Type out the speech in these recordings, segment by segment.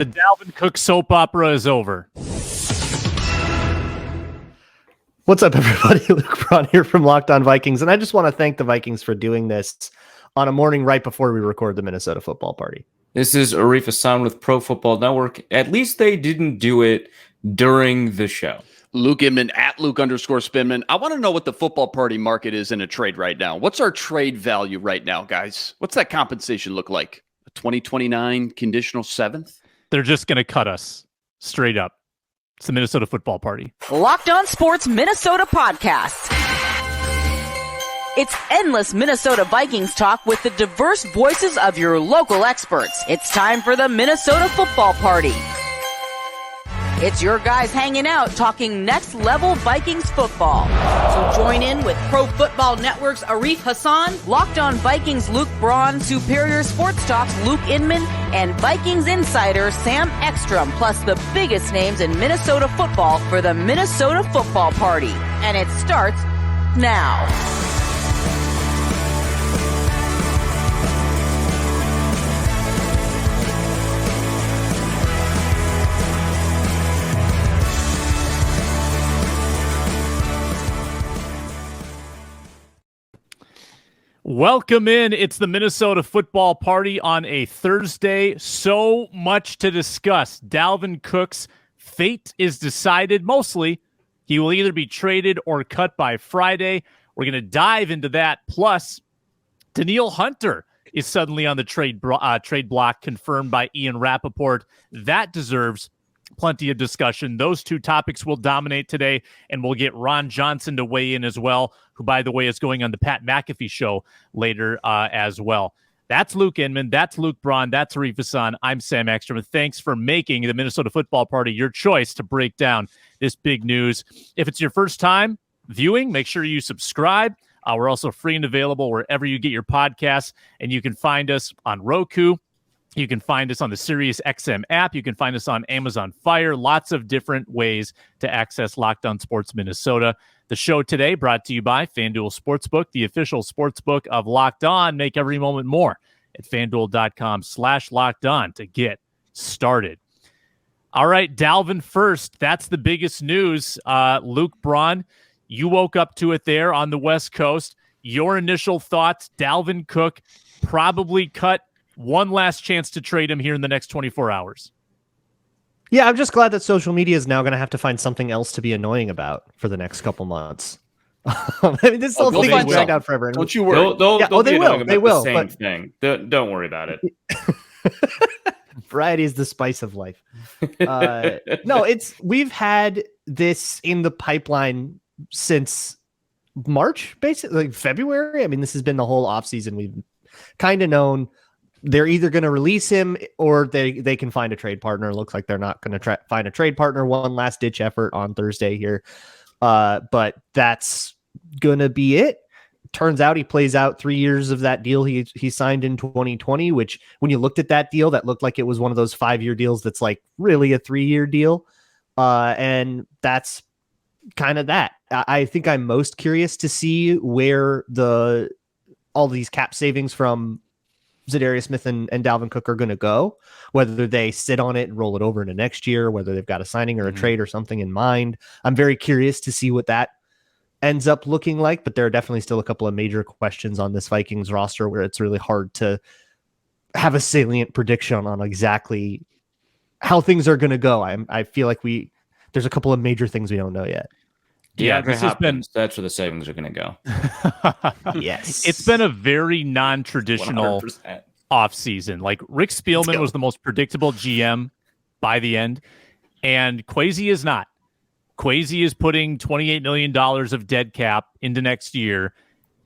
The Dalvin Cook soap opera is over. What's up, everybody? Luke Braun here from Locked On Vikings, and I just want to thank the Vikings for doing this on a morning right before we record the Minnesota Football Party. This is Arif Hassan with Pro Football Network. At least they didn't do it during the show. Luke Inman at Luke_Spinman. I want to know what the football party market is in a trade right now. What's our trade value right now, guys? What's that compensation look like? A 2029 conditional seventh? They're just going to cut us straight up. It's the Minnesota Football Party. Locked On Sports Minnesota podcast. It's endless Minnesota Vikings talk with the diverse voices of your local experts. It's time for the Minnesota Football Party. It's your guys hanging out talking next level Vikings football. So join in with Pro Football Network's Arif Hassan, Locked On Vikings Luke Braun, Superior Sports Talk's Luke Inman, and Vikings insider Sam Ekstrom, plus the biggest names in Minnesota football for the Minnesota Football Party. And it starts now. Welcome in. It's the Minnesota Football Party on a Thursday. So much to discuss. Dalvin Cook's fate is decided. Mostly, he will either be traded or cut by Friday. We're going to dive into that. Plus, Danielle Hunter is suddenly on the trade block, confirmed by Ian Rappaport. That deserves plenty of discussion. Those two topics will dominate today, and we'll get Ron Johnson to weigh in as well, who, by the way, is going on the Pat McAfee show later as well. That's Luke Inman. That's Luke Braun. That's Arif Hassan. I'm Sam Ekstrom. Thanks for making the Minnesota Football Party your choice to break down this big news. If it's your first time viewing, make sure you subscribe. We're also free and available wherever you get your podcasts, and you can find us on Roku. You can find us on the Sirius XM app. You can find us on Amazon Fire. Lots of different ways to access Locked On Sports Minnesota. The show today brought to you by FanDuel Sportsbook, the official sportsbook of Locked On. Make every moment more at FanDuel.com/LockedOn to get started. All right, Dalvin first. That's the biggest news. Luke Braun, you woke up to it there on the West Coast. Your initial thoughts, Dalvin Cook probably cut. One last chance to trade him here in the next 24 hours. Yeah, I'm just glad that social media is now going to have to find something else to be annoying about for the next couple months. I mean, this whole thing is dragged out forever. Don't you worry. They will. Same thing. Don't worry about it. Variety is the spice of life. No, we've had this in the pipeline since March, basically, like February. I mean, this has been the whole offseason. We've kind of known they're either going to release him or they can find a trade partner. Looks like they're not going to find a trade partner. One last ditch effort on Thursday here. But that's going to be it. Turns out he plays out 3 years of that deal he signed in 2020, which when you looked at that deal, that looked like it was one of those 5-year deals that's like really a 3-year deal. And that's kind of that. I think I'm most curious to see where all these cap savings from za'darius Smith and Dalvin Cook are going to go, whether they sit on it and roll it over into next year, whether they've got a signing or a trade or something in mind. I'm very curious to see what that ends up looking like, but there are definitely still a couple of major questions on this Vikings roster where it's really hard to have a salient prediction on exactly how things are going to go. I feel like there's a couple of major things we don't know yet. Yeah, this has been. That's where the savings are going to go. Yes, it's been a very non-traditional 100%. offseason. Like Rick Spielman was the most predictable GM by the end, and Kwesi is not. Kwesi is putting $28 million of dead cap into next year,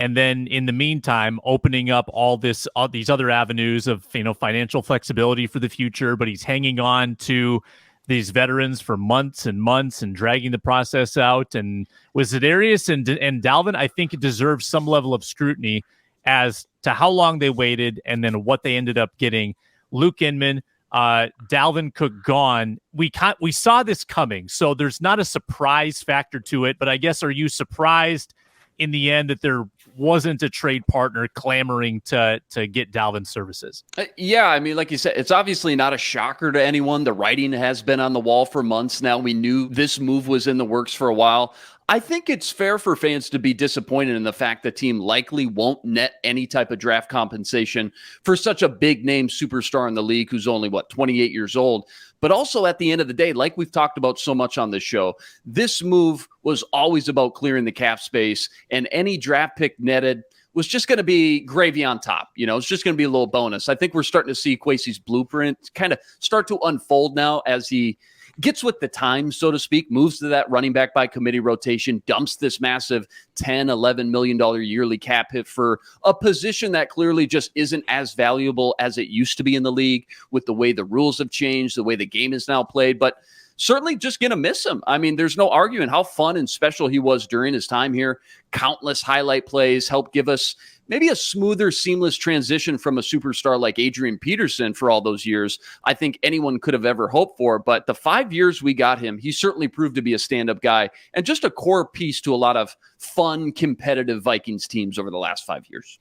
and then in the meantime, opening up all these other avenues of financial flexibility for the future. But he's hanging on to these veterans for months and months and dragging the process out. And with za'darius and Dalvin, I think it deserves some level of scrutiny as to how long they waited and then what they ended up getting. Luke Inman, Dalvin Cook gone. We saw this coming, so there's not a surprise factor to it. But I guess, are you surprised in the end that they're wasn't a trade partner clamoring to get Dalvin's services. Yeah, I mean, like you said, it's obviously not a shocker to anyone. The writing has been on the wall for months now. We knew this move was in the works for a while. I think it's fair for fans to be disappointed in the fact the team likely won't net any type of draft compensation for such a big name superstar in the league who's only, 28 years old. But also at the end of the day, like we've talked about so much on this show, this move was always about clearing the cap space, and any draft pick netted was just going to be gravy on top. It's just going to be a little bonus. I think we're starting to see Kwesi's blueprint kind of start to unfold now as he gets with the times, so to speak, moves to that running back by committee rotation, dumps this massive $10-11 million yearly cap hit for a position that clearly just isn't as valuable as it used to be in the league with the way the rules have changed, the way the game is now played. But certainly just going to miss him. I mean, there's no arguing how fun and special he was during his time here. Countless highlight plays helped give us maybe a smoother, seamless transition from a superstar like Adrian Peterson for all those years I think anyone could have ever hoped for. But the 5 years we got him, he certainly proved to be a stand-up guy and just a core piece to a lot of fun, competitive Vikings teams over the last 5 years.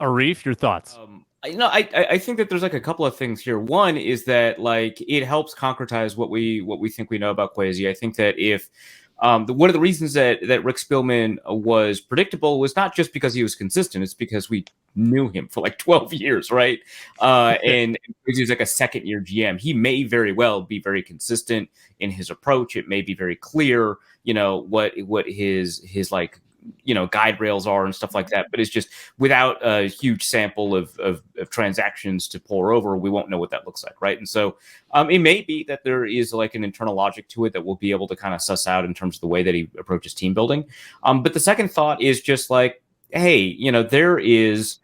Arif, your thoughts? I think that there's a couple of things here. One is that it helps concretize what we think we know about Kwesi. I think that if one of the reasons that Rick Spielman was predictable was not just because he was consistent; it's because we knew him for 12 years, right? And he was a second-year GM. He may very well be very consistent in his approach. It may be very clear, what his guide rails are and stuff like that. But it's just without a huge sample of transactions to pour over, we won't know what that looks like, right? And so it may be that there is an internal logic to it that we'll be able to kind of suss out in terms of the way that he approaches team building. But the second thought is just hey, there is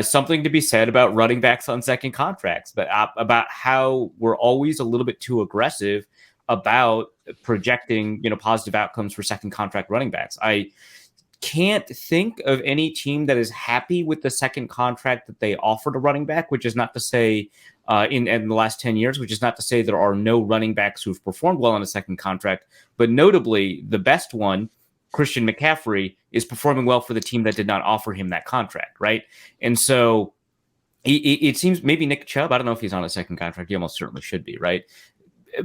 something to be said about running backs on second contracts, but about how we're always a little bit too aggressive about projecting, positive outcomes for second contract running backs. I can't think of any team that is happy with the second contract that they offered a running back, which is not to say in the last 10 years, which is not to say there are no running backs who've performed well on a second contract, but notably the best one, Christian McCaffrey, is performing well for the team that did not offer him that contract, right? And so it seems maybe Nick Chubb, I don't know if he's on a second contract, he almost certainly should be, right?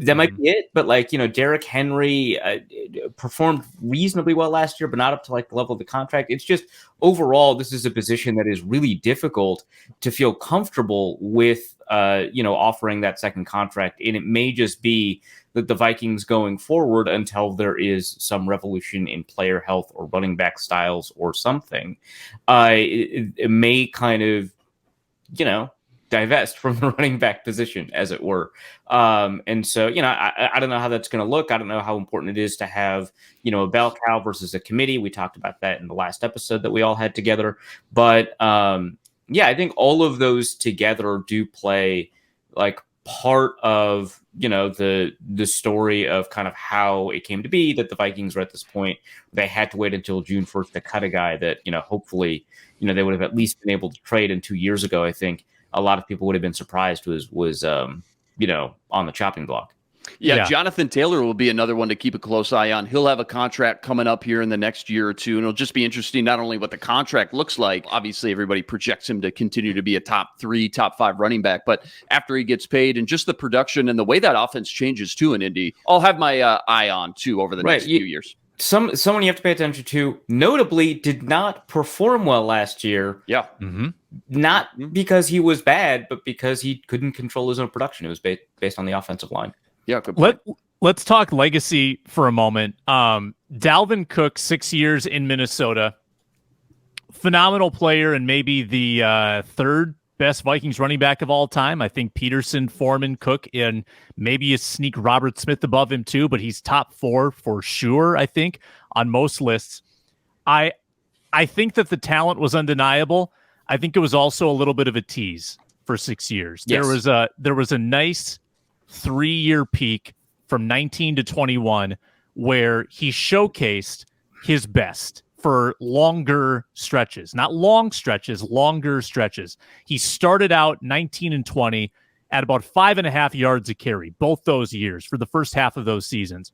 That might be it, but Derrick Henry performed reasonably well last year, but not up to the level of the contract. It's just overall, this is a position that is really difficult to feel comfortable with, offering that second contract. And it may just be that the Vikings going forward, until there is some revolution in player health or running back styles or something, it may kind of, divest from the running back position, as it were. And so, I don't know how that's going to look. I don't know how important it is to have, a bell cow versus a committee. We talked about that in the last episode that we all had together. But I think all of those together do play part of, the story of kind of how it came to be that the Vikings were at this point. They had to wait until June 1st to cut a guy that, hopefully, they would have at least been able to trade. And 2 years ago, I think a lot of people would have been surprised was on the chopping block. Yeah, Jonathan Taylor will be another one to keep a close eye on. He'll have a contract coming up here in the next year or two, and it'll just be interesting not only what the contract looks like. Obviously, everybody projects him to continue to be a top 3, top 5 running back, but after he gets paid and just the production and the way that offense changes too in Indy, I'll have my eye on too over the next few years. Someone you have to pay attention to, notably, did not perform well last year. Yeah. Mm-hmm. Not because he was bad, but because he couldn't control his own production. It was based on the offensive line. Yeah, good point. Let's talk legacy for a moment. Dalvin Cook, 6 years in Minnesota. Phenomenal player and maybe the third best Vikings running back of all time. I think Peterson, Foreman, Cook, and maybe you sneak Robert Smith above him too, but he's top 4 for sure, I think, on most lists. I think that the talent was undeniable. I think it was also a little bit of a tease for 6 years. Yes. There was a nice 3-year peak from 19 to 21 where he showcased his best for longer stretches, not long stretches, longer stretches. He started out 19 and 20 at about 5.5 yards a carry, both those years for the first half of those seasons.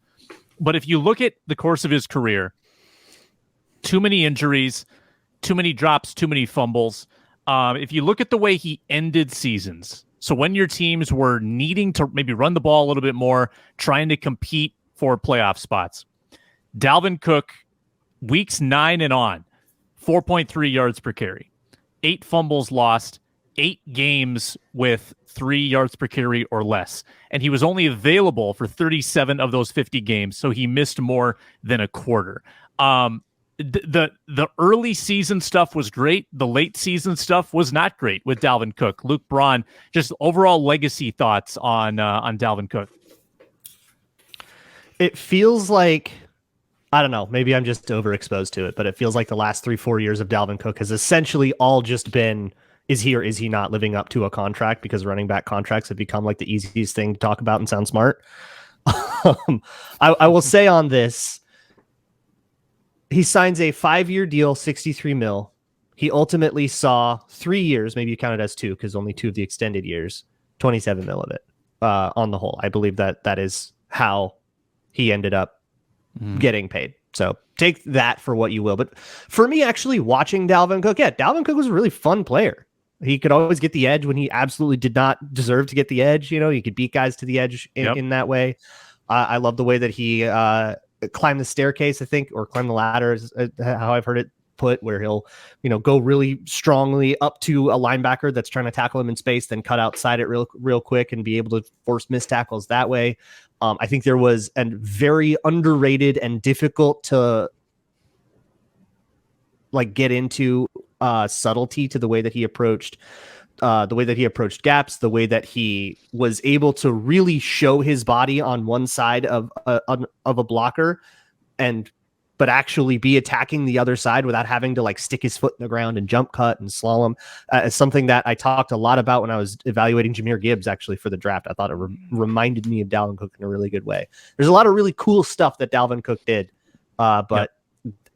But if you look at the course of his career, too many injuries, too many drops, too many fumbles. If you look at the way he ended seasons, so when your teams were needing to maybe run the ball a little bit more, trying to compete for playoff spots, Dalvin Cook, weeks 9 and on, 4.3 yards per carry, 8 fumbles lost, 8 games with 3 yards per carry or less. And he was only available for 37 of those 50 games, so he missed more than a quarter. The early season stuff was great. The late season stuff was not great with Dalvin Cook. Luke Braun, just overall legacy thoughts on Dalvin Cook. It feels like, I don't know, maybe I'm just overexposed to it, but it feels like the last 3-4 years of Dalvin Cook has essentially all just been, is he or is he not living up to a contract? Because running back contracts have become like the easiest thing to talk about and sound smart. I will say on this, he signs a 5-year deal, $63 million. He ultimately saw 3 years, maybe you count it as 2 because only 2 of the extended years, $27 million of it on the whole. I believe that is how he ended up getting paid. So take that for what you will. But for me, actually watching Dalvin Cook, Dalvin Cook was a really fun player. He could always get the edge when he absolutely did not deserve to get the edge. You know, he could beat guys to the edge in that way. I love the way that he climb the staircase, I think, or climb the ladder is how I've heard it put, where he'll, go really strongly up to a linebacker that's trying to tackle him in space, then cut outside it real quick and be able to force missed tackles that way. I think there was a very underrated and difficult to get into subtlety to the way that he approached gaps, the way that he was able to really show his body on one side of a blocker but actually be attacking the other side without having to stick his foot in the ground and jump cut and slalom. It's something that I talked a lot about when I was evaluating Jahmyr Gibbs actually for the draft. I thought it reminded me of Dalvin Cook in a really good way. There's a lot of really cool stuff that Dalvin Cook did, but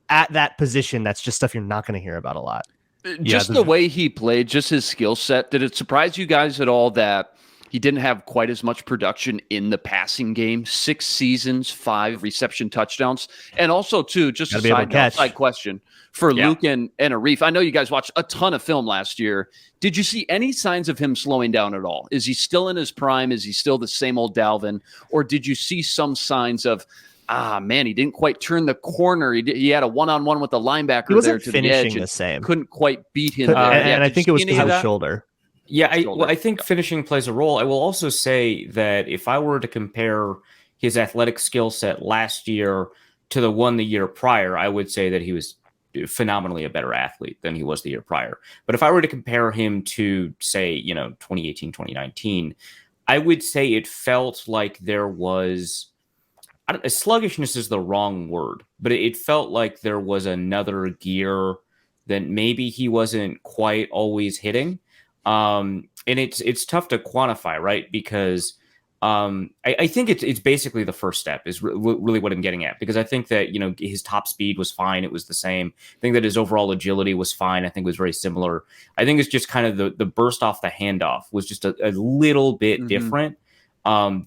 at that position, that's just stuff you're not going to hear about a lot. Just the way he played, just his skill set. Did it surprise you guys at all that he didn't have quite as much production in the passing game? 6 seasons, 5 reception touchdowns. And also, too, just a side question for Luke and Arif. I know you guys watched a ton of film last year. Did you see any signs of him slowing down at all? Is he still in his prime? Is he still the same old Dalvin? Or did you see some signs of, he didn't quite turn the corner. He had a one-on-one with the linebacker there to the edge. The same. Couldn't quite beat him. And I think it was his shoulder. Yeah, I think finishing plays a role. I will also say that if I were to compare his athletic skill set last year to the one the year prior, I would say that he was phenomenally a better athlete than he was the year prior. But if I were to compare him to, say, 2018, 2019, I would say it felt like there was... sluggishness is the wrong word, but it felt like there was another gear that maybe he wasn't quite always hitting. And it's tough to quantify, right? Because I think it's basically the first step is really what I'm getting at, because I think that, his top speed was fine. It was the same. I think that his overall agility was fine. I think it was very similar. I think it's just kind of the burst off the handoff was just a little bit different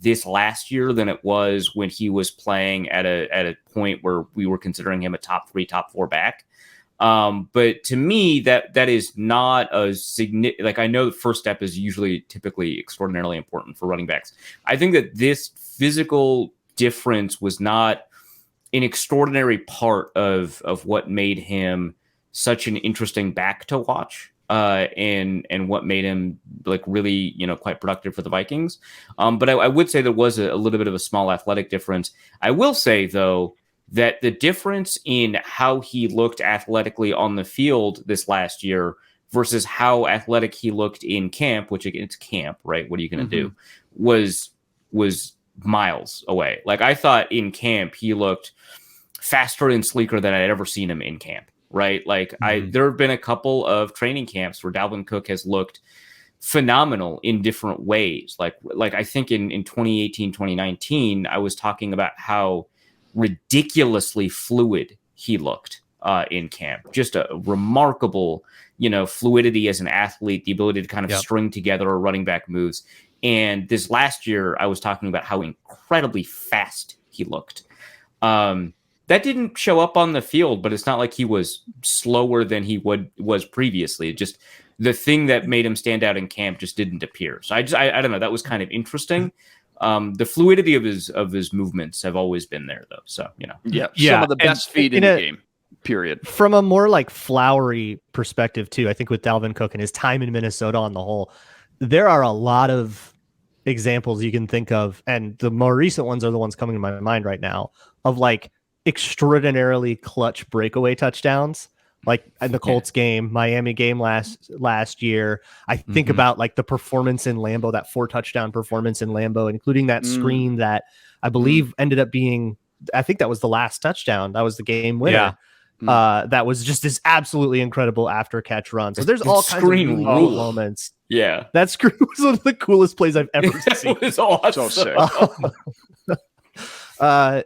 this last year than it was when he was playing at a point where we were considering him a top 3, top 4 back. But to me, that is not a significant, I know the first step is typically extraordinarily important for running backs. I think that this physical difference was not an extraordinary part of what made him such an interesting back to watch. And what made him really, quite productive for the Vikings. But I would say there was a little bit of a small athletic difference. I will say, though, that the difference in how he looked athletically on the field this last year versus how athletic he looked in camp, which again, it's camp, right? What are you going to do? Was miles away. I thought in camp, he looked faster and sleeker than I'd ever seen him in camp. Right. There have been a couple of training camps where Dalvin Cook has looked phenomenal in different ways. I think in 2018, 2019, I was talking about how ridiculously fluid he looked in camp. Just a remarkable, fluidity as an athlete, the ability to kind of string together a running back moves. And this last year, I was talking about how incredibly fast he looked. that didn't show up on the field, but it's not like he was slower than he was previously. It just the thing that made him stand out in camp just didn't appear. So I don't know. That was kind of interesting. The fluidity of his movements have always been there, though. So some of the best feet in the game. Period. From a more like flowery perspective too, I think with Dalvin Cook and his time in Minnesota on the whole, there are a lot of examples you can think of, and the more recent ones are the ones coming to my mind right now, of like extraordinarily clutch breakaway touchdowns, like in the Colts game, Miami game last year. I think about like the performance in Lambeau, that 4-touchdown performance in Lambeau, including that screen that I believe ended up being, I think that was the last touchdown. That was the game winner. That was just this absolutely incredible after catch run. So there's all kinds of really cool moments. Yeah, that screen was one of the coolest plays I've ever seen. It was awesome. So sick.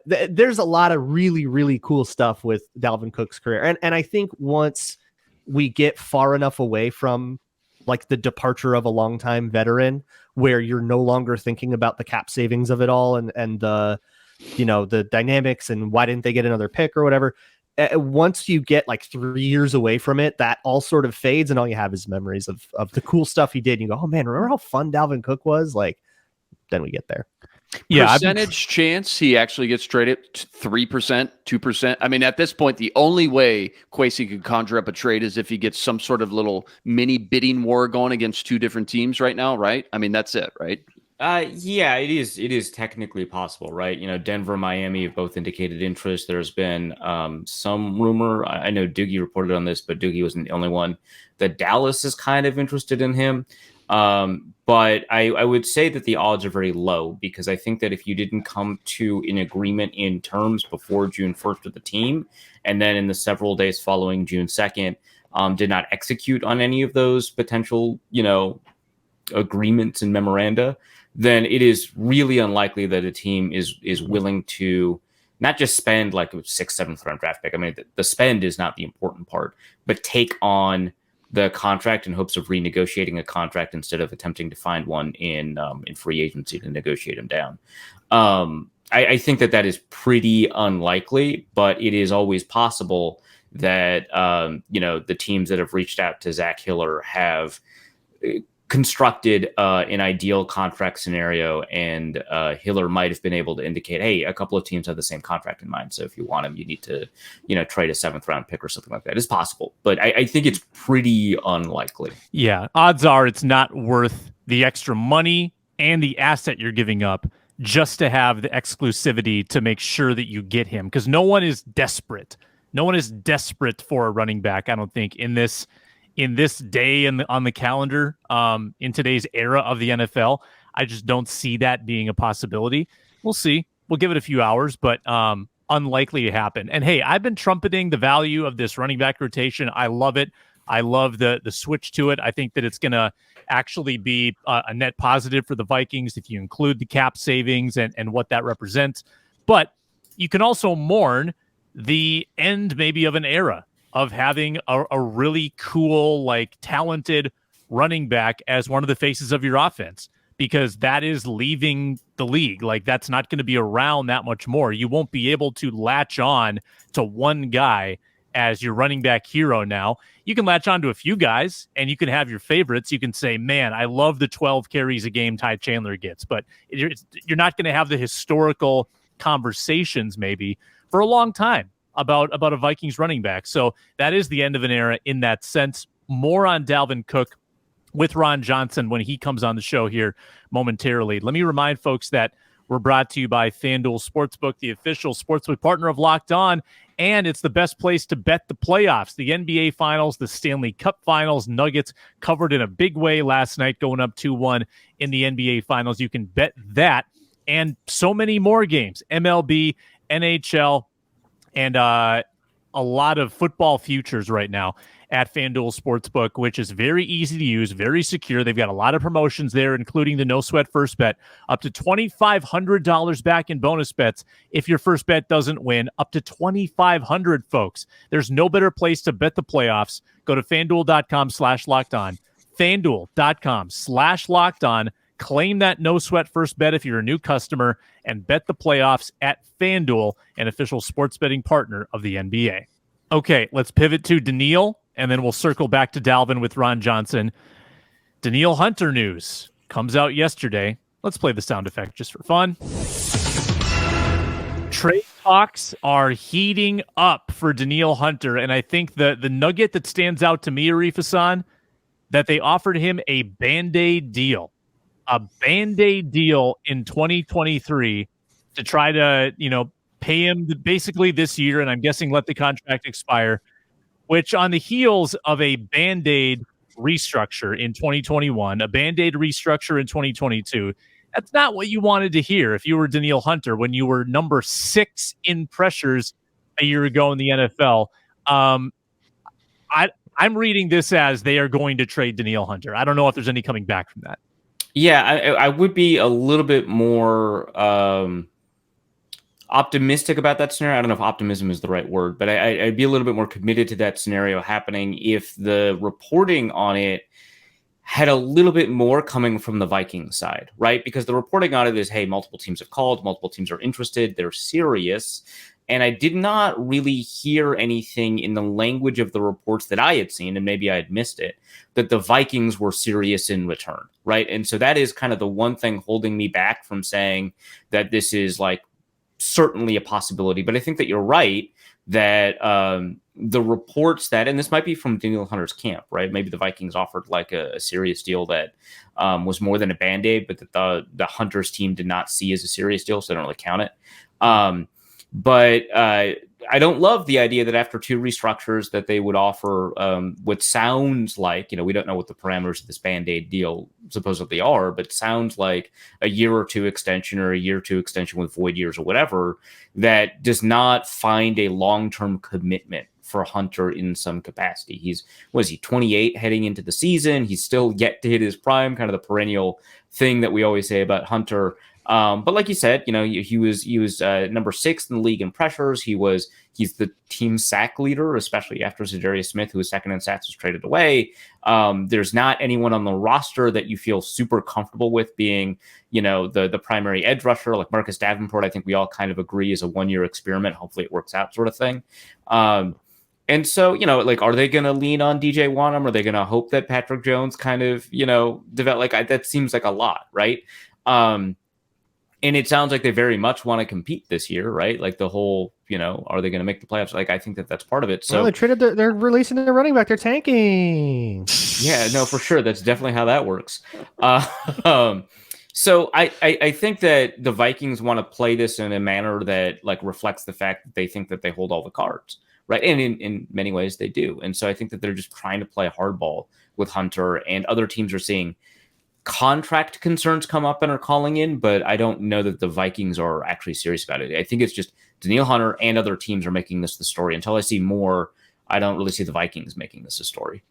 There's a lot of really, really cool stuff with Dalvin Cook's career. And I think once we get far enough away from like the departure of a longtime veteran, where you're no longer thinking about the cap savings of it all and the, the dynamics and why didn't they get another pick or whatever. Once you get like 3 years away from it, that all sort of fades, and all you have is memories of the cool stuff he did. And you go, oh man, remember how fun Dalvin Cook was? Like, then we get there. Yeah, percentage chance he actually gets traded 3%, 2%. I mean, at this point, the only way Kwesi could conjure up a trade is if he gets some sort of little mini bidding war going against two different teams right now, right? I mean, that's it, right? Yeah, it is. It is technically possible, right? Denver, Miami have both indicated interest. There's been some rumor. I know Doogie reported on this, but Doogie wasn't the only one. That Dallas is kind of interested in him. But I would say that the odds are very low, because I think that if you didn't come to an agreement in terms before June 1st with the team, and then in the several days following June 2nd, did not execute on any of those potential, agreements and memoranda, then it is really unlikely that a team is willing to not just spend like a 6th, 7th round draft pick. I mean, the spend is not the important part, but take on the contract in hopes of renegotiating a contract instead of attempting to find one in free agency to negotiate him down. I think that is pretty unlikely, but it is always possible that, the teams that have reached out to Zach Hiller have constructed an ideal contract scenario, and Hiller might have been able to indicate, hey, a couple of teams have the same contract in mind, so if you want him, you need to trade a 7th round pick or something like that. It's possible, but I think it's pretty unlikely. Yeah, odds are it's not worth the extra money and the asset you're giving up just to have the exclusivity to make sure that you get him, because no one is desperate for a running back, I don't think, in this day on the calendar, in today's era of the NFL. I just don't see that being a possibility. We'll see. We'll give it a few hours, but unlikely to happen. And hey, I've been trumpeting the value of this running back rotation. I love it. I love the switch to it. I think that it's going to actually be a net positive for the Vikings if you include the cap savings and what that represents. But you can also mourn the end maybe of an era of having a really cool, like talented running back as one of the faces of your offense, because that is leaving the league. Like, that's not going to be around that much more. You won't be able to latch on to one guy as your running back hero now. You can latch on to a few guys and you can have your favorites. You can say, man, I love the 12 carries a game Ty Chandler gets, but you're not going to have the historical conversations maybe for a long time about a Vikings running back. So that is the end of an era in that sense. More on Dalvin Cook with Ron Johnson when he comes on the show here momentarily. Let me remind folks that we're brought to you by FanDuel Sportsbook, the official sportsbook partner of Locked On, and it's the best place to bet the playoffs, the NBA Finals, the Stanley Cup Finals. Nuggets covered in a big way last night, going up 2-1 in the NBA Finals. You can bet that and so many more games, MLB, NHL, and a lot of football futures right now at FanDuel Sportsbook, which is very easy to use, very secure. They've got a lot of promotions there, including the no sweat first bet, up to $2,500 back in bonus bets if your first bet doesn't win, up to $2,500, folks. There's no better place to bet the playoffs. Go to FanDuel.com/lockedon, FanDuel.com/lockedon. Claim that no sweat first bet if you're a new customer and bet the playoffs at FanDuel, an official sports betting partner of the NBA. Okay, let's pivot to Danielle, and then we'll circle back to Dalvin with Ron Johnson. Danielle Hunter news comes out yesterday. Let's play the sound effect just for fun. Trade talks are heating up for Danielle Hunter, and I think the nugget that stands out to me, Arif Hassan, that they offered him a Band-Aid deal. A Band-Aid deal in 2023 to try to, pay him basically this year, and I'm guessing let the contract expire, which on the heels of a Band-Aid restructure in 2021, a Band-Aid restructure in 2022, that's not what you wanted to hear if you were Danielle Hunter when you were number 6 in pressures a year ago in the NFL. I'm reading this as they are going to trade Danielle Hunter. I don't know if there's any coming back from that. Yeah, I would be a little bit more optimistic about that scenario. I don't know if optimism is the right word, but I'd be a little bit more committed to that scenario happening if the reporting on it had a little bit more coming from the Vikings side, right? Because the reporting on it is, hey, multiple teams have called, multiple teams are interested, they're serious. And I did not really hear anything in the language of the reports that I had seen, and maybe I had missed it, that the Vikings were serious in return, right? And so that is kind of the one thing holding me back from saying that this is like certainly a possibility. But I think that you're right that the reports that, and this might be from Danielle Hunter's camp, right? Maybe the Vikings offered like a serious deal that was more than a Band-Aid, but that the Hunters team did not see as a serious deal, so they don't really count it. But I don't love the idea that after 2 restructures that they would offer what sounds like, we don't know what the parameters of this Band-Aid deal supposedly are, but sounds like a year or 2 extension or a year or 2 extension with void years or whatever that does not find a long-term commitment for Hunter in some capacity. He's 28 heading into the season. He's still yet to hit his prime, kind of the perennial thing that we always say about Hunter. But like you said, he was number 6 in the league in pressures. He's the team sack leader, especially after Za'Darius Smith, who was second in sacks, was traded away. There's not anyone on the roster that you feel super comfortable with being, the primary edge rusher, like Marcus Davenport. I think we all kind of agree is a 1-year experiment. Hopefully it works out, sort of thing. And so, are they going to lean on DJ Wanham? Are they going to hope that Patrick Jones kind of, develop? That seems like a lot, right? And it sounds like they very much want to compete this year, right? Like the whole, are they going to make the playoffs? Like, I think that that's part of it. So they traded. They're releasing their running back. They're tanking. Yeah, no, for sure. That's definitely how that works. So I think that the Vikings want to play this in a manner that like reflects the fact that they think that they hold all the cards, right? And in many ways they do. And so I think that they're just trying to play hardball with Hunter, and other teams are seeing contract concerns come up and are calling in, but I don't know that the Vikings are actually serious about it. I think it's just Danielle Hunter and other teams are making this the story. Until I see more, I don't really see the Vikings making this a story.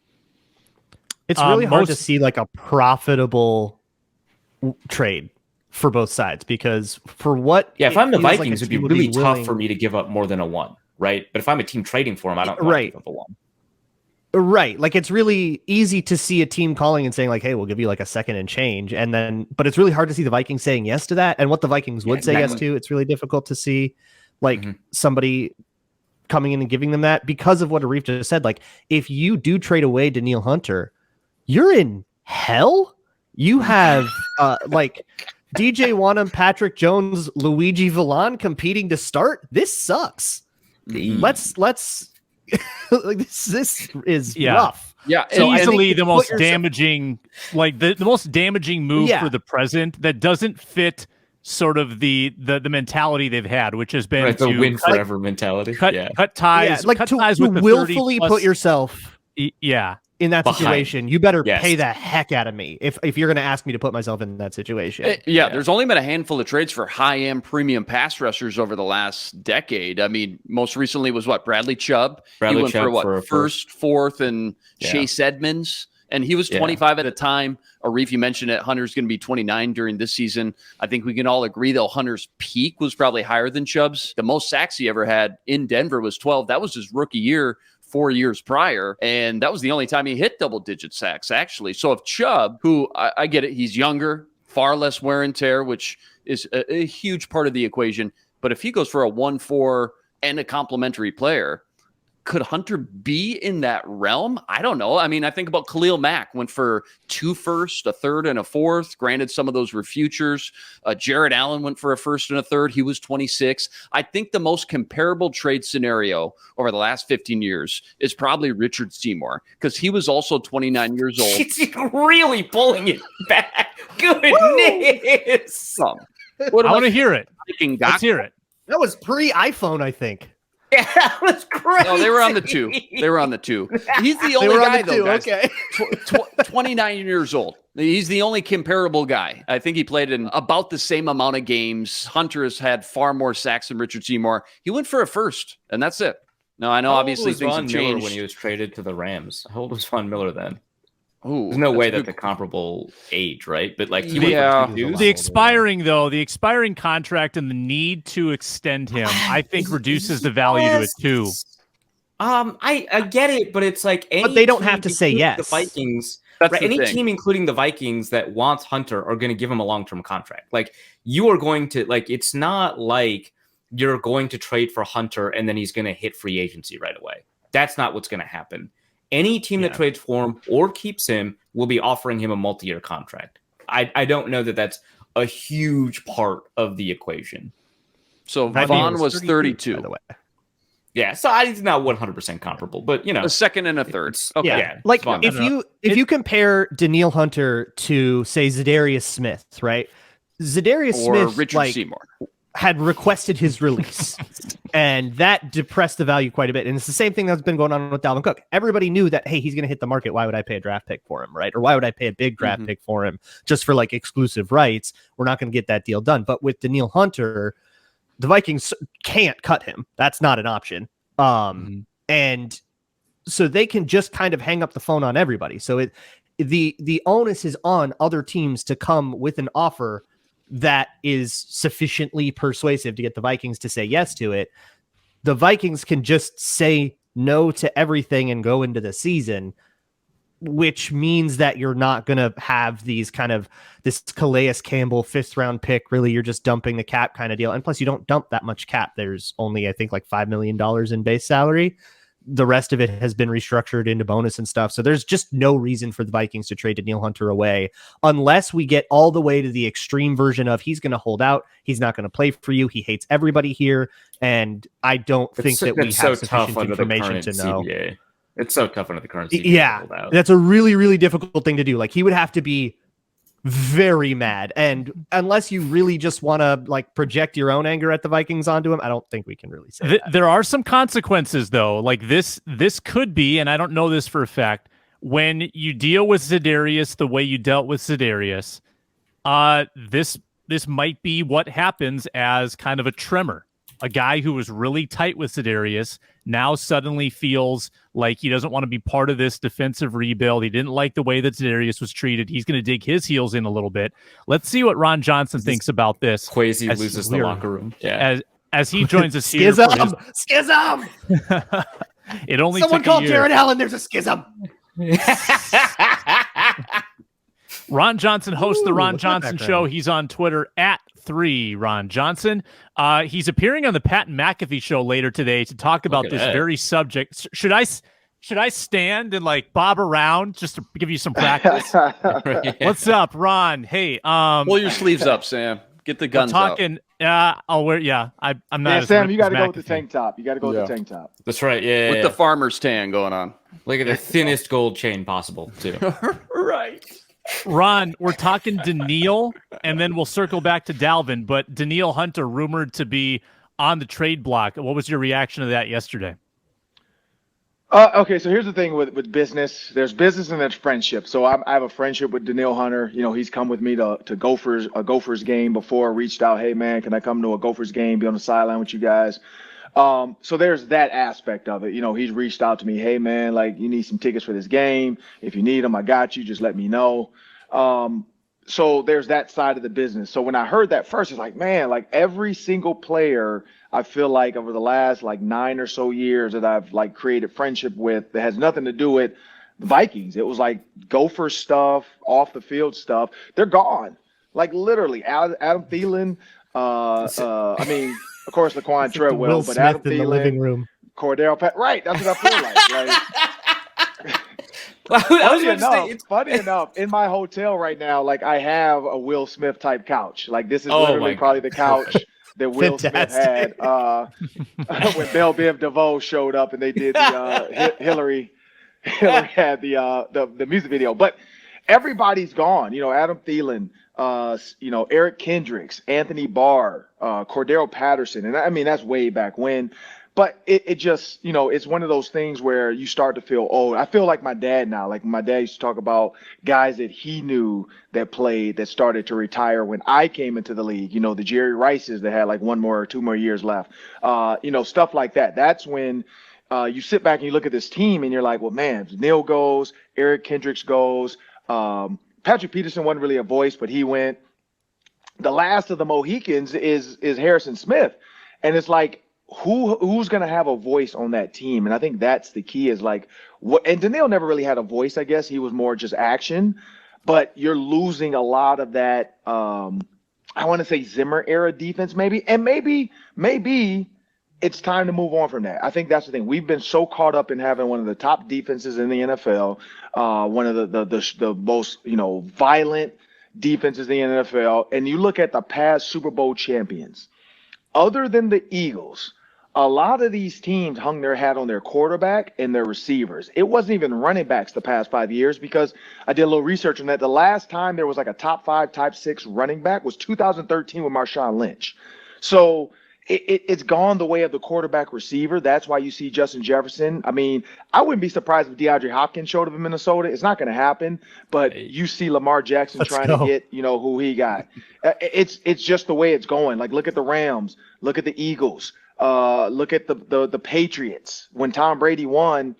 It's really hard to see like a profitable trade for both sides, because for what? Yeah, if I'm the Vikings, it'd be really tough for me to give up more than a 1, right? But if I'm a team trading for him, I don't want to give up a 1. Right. Like it's really easy to see a team calling and saying like, hey, we'll give you like a second and change. And then, but it's really hard to see the Vikings saying yes to that. And what the Vikings would say yes to, it's really difficult to see like somebody coming in and giving them that, because of what Arif just said. Like if you do trade away Danielle Hunter, you're in hell. You have like DJ Wanham, Patrick Jones, Luigi Villan competing to start. This sucks. Let's like this is rough. Yeah, so easily the most damaging, like the most damaging move for the present that doesn't fit sort of the mentality they've had, which has been the win forever mentality. Cut ties, like cut to ties with the willfully put yourself in that behind. situation. You better pay the heck out of me if you're going to ask me to put myself in that situation. There's only been a handful of trades for high-end premium pass rushers over the last decade. I mean, most recently was Bradley Chubb. He went for first, fourth, and Chase Edmonds. And he was 25 at a time. Arif, you mentioned it. Hunter's going to be 29 during this season. I think we can all agree, though, Hunter's peak was probably higher than Chubb's. The most sacks he ever had in Denver was 12. That was his rookie year 4 years prior, and that was the only time he hit double-digit sacks, actually. So if Chubb, who I get it, he's younger, far less wear and tear, which is a huge part of the equation. But if he goes for a 1-4 and a complimentary player, could Hunter be in that realm? I don't know. I mean, I think about Khalil Mack, went for 2 firsts, a third, and a fourth. Granted, some of those were futures. Jared Allen went for a first and a third. He was 26. I think the most comparable trade scenario over the last 15 years is probably Richard Seymour, because he was also 29 years old. He's really pulling it back. Goodness. I want to hear it. Let's hear it. That was pre-iPhone, I think. Yeah, that was crazy. No, they were on the 2. They were on the 2. He's the only guy, though, guys. Okay. 29 years old. He's the only comparable guy. I think he played in about the same amount of games. Hunter has had far more sacks than Richard Seymour. He went for a first, and that's it. No, I know obviously things have changed. When he was traded to the Rams. How old was Von Miller then? Ooh, there's no way that the comparable age, right? But like, the expiring contract and the need to extend him, I think reduces the value to it too. I get it, but it's like, but they don't have to say yes. The Vikings, right? Any team, including the Vikings, that wants Hunter are going to give him a long-term contract. Like, you are going to it's not like you're going to trade for Hunter and then he's going to hit free agency right away. That's not what's going to happen. Any team that trades for him or keeps him will be offering him a multi-year contract. I don't know that that's a huge part of the equation. So Vaughn was 32. By the way. Yeah, so it's not 100% comparable, but a second and a third. Okay. Yeah. Like if you compare Danielle Hunter to, say, Za'Darius Smith, right? Za'Darius Smith, Richard Seymour, had requested his release, and that depressed the value quite a bit. And it's the same thing that's been going on with Dalvin Cook. Everybody knew that, hey, he's going to hit the market. Why would I pay a draft pick for him, right? Or why would I pay a big draft pick for him just for like exclusive rights? We're not going to get that deal done. But with Danielle Hunter, the Vikings can't cut him. That's not an option. And so they can just kind of hang up the phone on everybody. So the onus is on other teams to come with an offer that is sufficiently persuasive to get the Vikings to say yes to it. The Vikings can just say no to everything and go into the season, which means that you're not going to have these kind of this Calais Campbell 5th round pick. Really, you're just dumping the cap kind of deal. And plus you don't dump that much cap. There's only, I think, like $5 million in base salary. The rest of it has been restructured into bonus and stuff. So there's just no reason for the Vikings to trade Danielle Hunter away unless we get all the way to the extreme version of he's going to hold out. He's not going to play for you. He hates everybody here. And I don't think that we have sufficient information to know. CBA. It's so tough under the current CBA. Yeah, that's a really, really difficult thing to do. Like, he would have to be very mad. And unless you really just want to like project your own anger at the Vikings onto him, I don't think we can really say that. There are some consequences though. Like this could be, and I don't know this for a fact, when you deal with Za'Darius the way you dealt with Za'Darius, this might be what happens as kind of a tremor. A guy who was really tight with Za'Darius now suddenly feels like he doesn't want to be part of this defensive rebuild. He didn't like the way that Za'Darius was treated. He's going to dig his heels in a little bit. Let's see what Ron Johnson thinks about this. Kwesi loses the locker room. Yeah. As he joins us here. Schism! It only Someone called Jared Allen. There's a schism. Ron Johnson hosts the Ron Johnson Show. He's on Twitter at 3Ron Johnson. He's appearing on the Pat and McAfee show later today to talk about this very subject. Should I stand and like bob around just to give you some practice? What's up, Ron? Hey, pull your sleeves up, Sam. Get the guns talking, out. I'll wear. Yeah, I'm not. Yeah, Sam, you got to go with the tank top. You got to go with the tank top. That's right. Yeah, with the farmer's tan going on. Look at the thinnest gold chain possible, too. Right. Ron, we're talking Danielle, and then we'll circle back to Dalvin. But Danielle Hunter rumored to be on the trade block. What was your reaction to that yesterday? Okay, so here's the thing with business. There's business and there's friendship. So I have a friendship with Danielle Hunter. You know, he's come with me to a Gophers game before. Reached out, hey man, can I come to a Gophers game? Be on the sideline with you guys. So there's that aspect of it. You know, he's reached out to me, hey man, like you need some tickets for this game. If you need them, I got you. Just let me know. So there's that side of the business. So when I heard that first, it's like, man, like every single player I feel like over the last like 9 or so years that I've like created friendship with that has nothing to do with the Vikings. It was like Gopher stuff, off the field stuff. They're gone. Like literally, Adam Thielen. I mean, of course, Laquan It's like Treadwell, Will but Smith Adam in the living Thielen, room. Cordell Pat. Right, that's what I feel like. Funny enough, in my hotel right now, like I have a Will Smith type couch. Like this is literally probably the couch that Will Smith had when Belle Biv DeVoe showed up and they did the Hillary had the music video. But everybody's gone. You know, Adam Thielen, Eric Kendricks, Anthony Barr, Cordero Patterson, and I mean that's way back when. But it just, it's one of those things where you start to feel old. I feel like my dad now. Like my dad used to talk about guys that he knew that played that started to retire when I came into the league. The Jerry Rices that had like 1 more or 2 more years left. Stuff like that. That's when you sit back and you look at this team and you're like, well, man, Neil goes, Eric Kendricks goes. Patrick Peterson wasn't really a voice, but he went. The last of the Mohicans is Harrison Smith. And it's like, who's going to have a voice on that team? And I think that's the key is like what, and Danielle never really had a voice, I guess. He was more just action, but you're losing a lot of that. I want to say Zimmer era defense, maybe. And maybe it's time to move on from that. I think that's the thing. We've been so caught up in having one of the top defenses in the NFL, one of the most, violent defenses in the NFL. And you look at the past Super Bowl champions, other than the Eagles, a lot of these teams hung their hat on their quarterback and their receivers. It wasn't even running backs the past 5 years because I did a little research on that. The last time there was like a top 5, top 6 running back was 2013 with Marshawn Lynch. So it's gone the way of the quarterback receiver. That's why you see Justin Jefferson. I mean, I wouldn't be surprised if DeAndre Hopkins showed up in Minnesota. It's not going to happen, but you see Lamar Jackson to get, who he got. It's just the way it's going. Like, look at the Rams, look at the Eagles. Look at the Patriots. When Tom Brady won,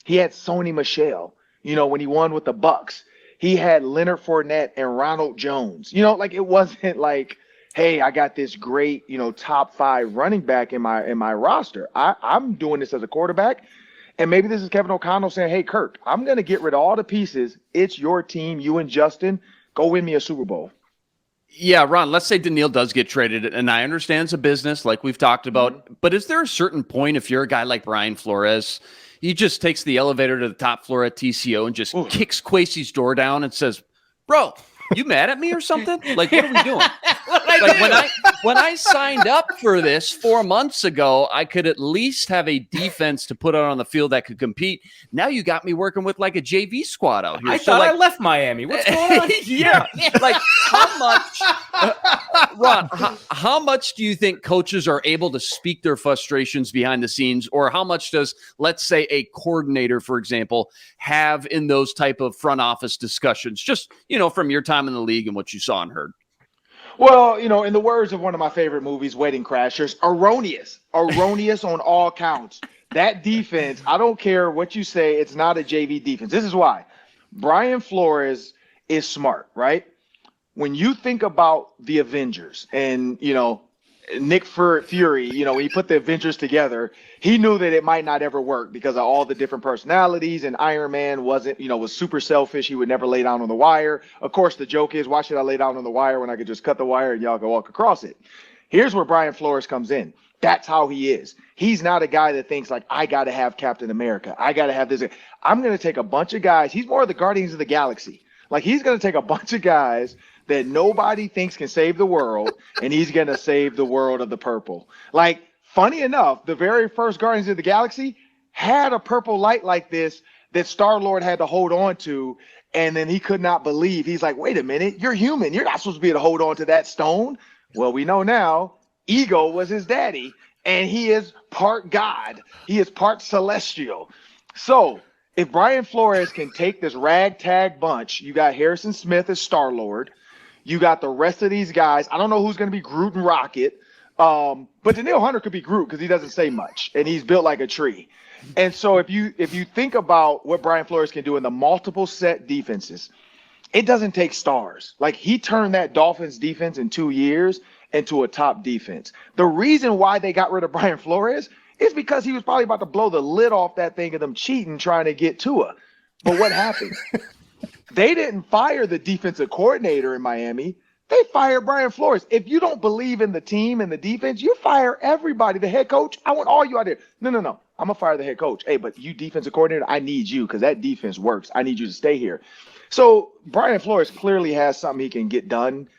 he had Sony Michel. When he won with the Bucks, he had Leonard Fournette and Ronald Jones. It wasn't like, hey, I got this great, top 5 running back in my roster. I'm doing this as a quarterback. And maybe this is Kevin O'Connell saying, hey, Kirk, I'm going to get rid of all the pieces. It's your team, you and Justin. Go win me a Super Bowl. Yeah, Ron, let's say Danielle does get traded, and I understand it's a business like we've talked about, but is there a certain point if you're a guy like Brian Flores, he just takes the elevator to the top floor at TCO and just kicks Kwesi's door down and says, bro, you mad at me or something? Like, what are we doing? When I signed up for this 4 months ago, I could at least have a defense to put out on the field that could compete. Now you got me working with like a JV squad out here. I thought I left Miami. What's going on? Yeah. Like how much, Ron, how much do you think coaches are able to speak their frustrations behind the scenes, or how much does, let's say, a coordinator, for example, have in those type of front office discussions, just, from your time in the league and what you saw and heard? Well, in the words of one of my favorite movies, Wedding Crashers, erroneous on all counts. That defense, I don't care what you say, it's not a JV defense. This is why. Brian Flores is smart, right? When you think about the Avengers and, Nick Fury, when he put the Avengers together, he knew that it might not ever work because of all the different personalities, and Iron Man was super selfish. He would never lay down on the wire. Of course, the joke is, why should I lay down on the wire when I could just cut the wire and y'all can walk across it? Here's where Brian Flores comes in. That's how he is. He's not a guy that thinks like, I got to have Captain America. I got to have this. I'm going to take a bunch of guys. He's more of the Guardians of the Galaxy. Like, he's going to take a bunch of guys that nobody thinks can save the world, and he's going to save the world of the purple. Like, funny enough, the very first Guardians of the Galaxy had a purple light like this that Star-Lord had to hold on to, and then he could not believe. He's like, wait a minute, you're human. You're not supposed to be able to hold on to that stone. Well, we know now, Ego was his daddy, and he is part God. He is part celestial. So if Brian Flores can take this ragtag bunch, you got Harrison Smith as Star-Lord, you got the rest of these guys. I don't know who's going to be Groot and Rocket, but Danielle Hunter could be Groot because he doesn't say much, and he's built like a tree. And so if you think about what Brian Flores can do in the multiple set defenses, it doesn't take stars. Like, he turned that Dolphins defense in 2 years into a top defense. The reason why they got rid of Brian Flores is because he was probably about to blow the lid off that thing of them cheating, trying to get Tua. But what happened? They didn't fire the defensive coordinator in Miami. They fired Brian Flores. If you don't believe in the team and the defense, you fire everybody. The head coach, I want all you out there. No. I'm going to fire the head coach. Hey, but you defensive coordinator, I need you because that defense works. I need you to stay here. So Brian Flores clearly has something he can get done.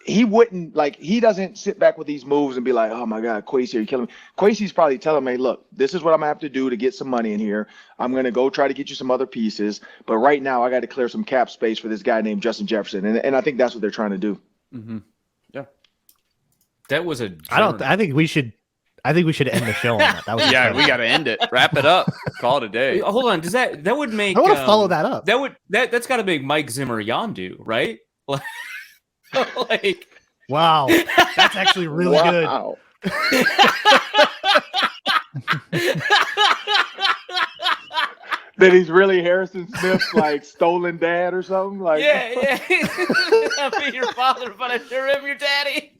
He wouldn't, he doesn't sit back with these moves and be like, oh, my God, Kwesi, you're killing me. Kwesi's probably telling me, look, this is what I'm going to have to do to get some money in here. I'm going to go try to get you some other pieces. But right now, I got to clear some cap space for this guy named Justin Jefferson. And I think that's what they're trying to do. Mm-hmm. Yeah. That was a. I think we should end the show on that. That was we got to end it. Wrap it up. Call it a day. Hold on. Does that would make. I want to follow that up. That's got to make Mike Zimmer Yondu, right? Wow, that's actually really good. That he's really Harrison Smith's stolen dad or something. Yeah. I'll be your father, but I sure am your daddy.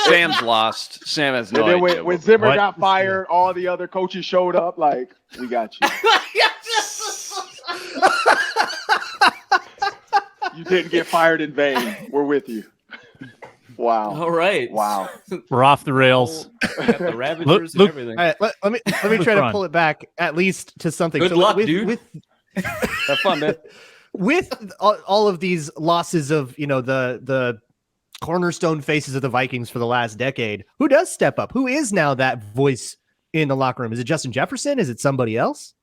Sam's lost. Sam has no idea. idea. When Zimmer got fired, all the other coaches showed up. We got you. You didn't get fired in vain. We're with you. Wow. All right. Wow. We're off the rails. Got the Ravagers and everything. All right, let me try to pull it back at least to something. Good luck, dude. Have fun, man. With all of these losses of the cornerstone faces of the Vikings for the last decade, who does step up? Who is now that voice in the locker room? Is it Justin Jefferson? Is it somebody else?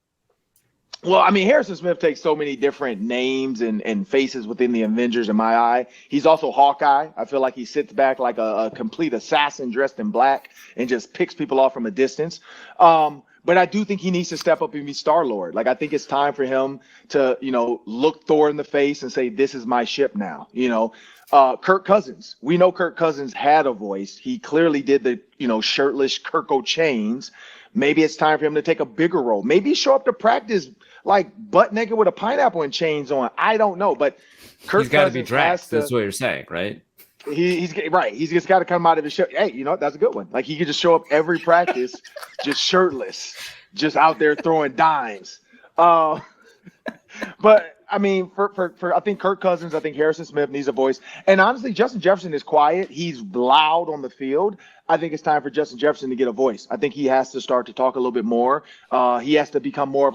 Well, I mean, Harrison Smith takes so many different names and faces within the Avengers in my eye. He's also Hawkeye. I feel like he sits back like a complete assassin dressed in black and just picks people off from a distance. But I do think he needs to step up and be Star-Lord. I think it's time for him to, look Thor in the face and say, this is my ship now. Kirk Cousins. We know Kirk Cousins had a voice. He clearly did the, shirtless Kirko chains. Maybe it's time for him to take a bigger role. Maybe show up to practice butt naked with a pineapple and chains on. I don't know, but Kirk got to be dressed. That's what you're saying, right? He's right. He's just got to come out of his shirt. Hey, that's a good one. He could just show up every practice, just shirtless, just out there throwing dimes. But I mean, for I think Kirk Cousins, I think Harrison Smith needs a voice. And honestly, Justin Jefferson is quiet. He's loud on the field. I think it's time for Justin Jefferson to get a voice. I think he has to start to talk a little bit more. He has to become more of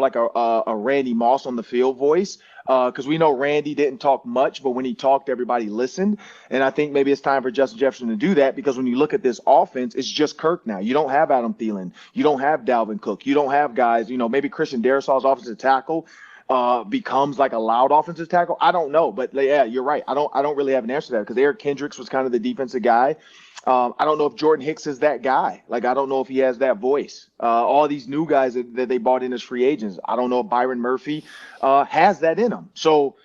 a Randy Moss on the field voice. Because we know Randy didn't talk much, but when he talked, everybody listened. And I think maybe it's time for Justin Jefferson to do that, because when you look at this offense, it's just Kirk now. You don't have Adam Thielen. You don't have Dalvin Cook. You don't have guys, maybe Christian Darrisaw's offensive tackle becomes a loud offensive tackle. I don't know, but yeah, you're right. I don't really have an answer to that, because Eric Kendricks was kind of the defensive guy. I don't know if Jordan Hicks is that guy. I don't know if he has that voice. All these new guys that they bought in as free agents, I don't know if Byron Murphy has that in him. So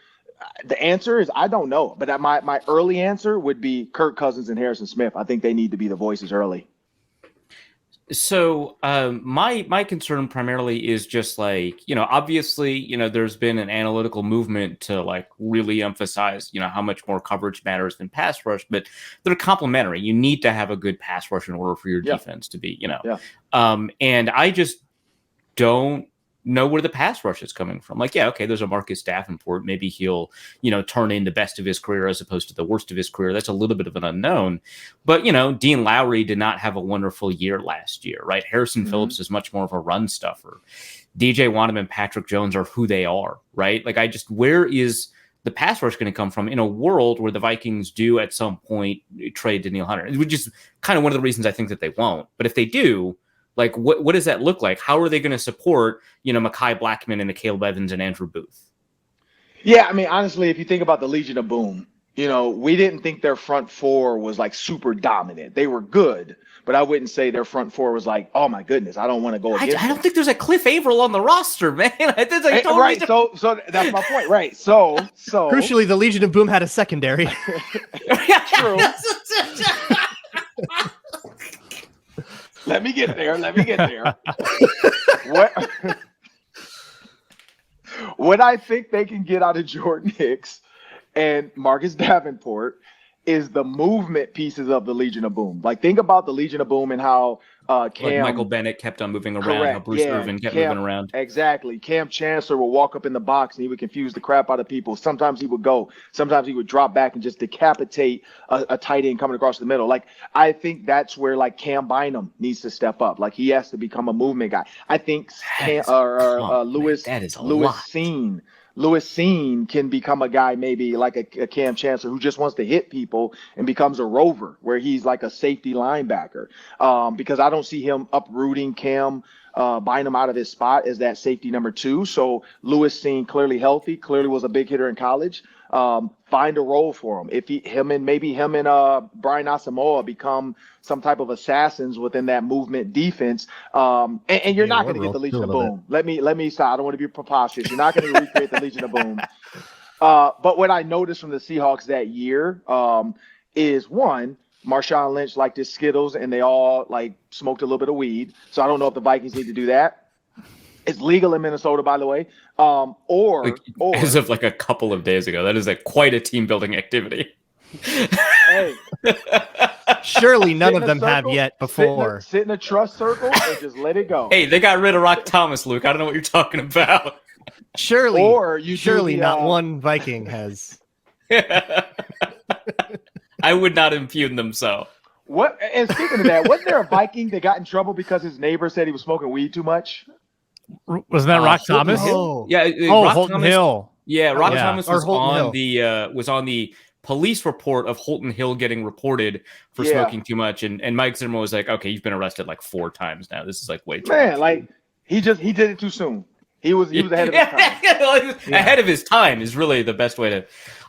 the answer is I don't know. But my early answer would be Kirk Cousins and Harrison Smith. I think they need to be the voices early. So my concern primarily is just obviously, there's been an analytical movement to really emphasize, how much more coverage matters than pass rush, but they're complementary. You need to have a good pass rush in order for your defense to be, and I just don't know where the pass rush is coming from. There's a Marcus Davenport. Maybe he'll, turn in the best of his career as opposed to the worst of his career. That's a little bit of an unknown. But, Dean Lowry did not have a wonderful year last year, right? Harrison Phillips is much more of a run stuffer. DJ Wanham and Patrick Jones are who they are, right? Where is the pass rush going to come from in a world where the Vikings do at some point trade Danielle Hunter? Which is kind of one of the reasons I think that they won't. But if they do, what does that look like? How are they going to support, Mekhi Blackman and Caleb Evans and Andrew Booth? Yeah, I mean, honestly, if you think about the Legion of Boom, we didn't think their front four was super dominant. They were good, but I wouldn't say their front four was oh my goodness, I don't want to go against I don't think there's a Cliff Averill on the roster, man. Right. So that's my point. Right. So crucially, the Legion of Boom had a secondary. True. Let me get there. What I think they can get out of Jordan Hicks and Marcus Davenport is the movement pieces of the Legion of Boom. Like, think about the Legion of Boom and how Cam, like Michael Bennett kept on moving around, how Bruce Irvin kept moving around. Exactly. Cam Chancellor will walk up in the box and he would confuse the crap out of people. Sometimes he would go. Sometimes he would drop back and just decapitate a tight end coming across the middle. Like, I think that's where, like, Cam Bynum needs to step up. Like, he has to become a movement guy. I think Lewis Cine can become a guy maybe like a Cam Chancellor who just wants to hit people and becomes a rover where he's like a safety linebacker. Because I don't see him uprooting Cam Bynum out of his spot as that safety number 2. So Lewis Cine, clearly healthy, clearly was a big hitter in college. Find a role for him. If him and Brian Asamoah become some type of assassins within that movement defense, and you're not going to get the Legion of Boom. Let me stop. I don't want to be preposterous. You're not going to recreate the Legion of Boom. But what I noticed from the Seahawks that year is, one, Marshawn Lynch liked his Skittles, and they all like smoked a little bit of weed. So I don't know if the Vikings need to do that. It's legal in Minnesota, by the way. Or as of like a couple of days ago, that is like quite a team building activity. Hey, surely none of them have yet before. Sit in a trust circle and just let it go. Hey, they got rid of Rock Thomas, Luke. I don't know what you're talking about. Surely not one Viking has. I would not impugn them so. What? And speaking of that, wasn't there a Viking that got in trouble because his neighbor said he was smoking weed too much? Wasn't that Rock Thomas? Yeah. Rock Holton Thomas, Hill. Yeah, Rock Thomas was on Hill. was on the police report of Holton Hill getting reported for smoking too much, and Mike Zimmer was like, "Okay, you've been arrested like 4 times now. This is like way too much." Man, like he did it too soon. He was ahead of his time. Ahead of his time is really the best way to.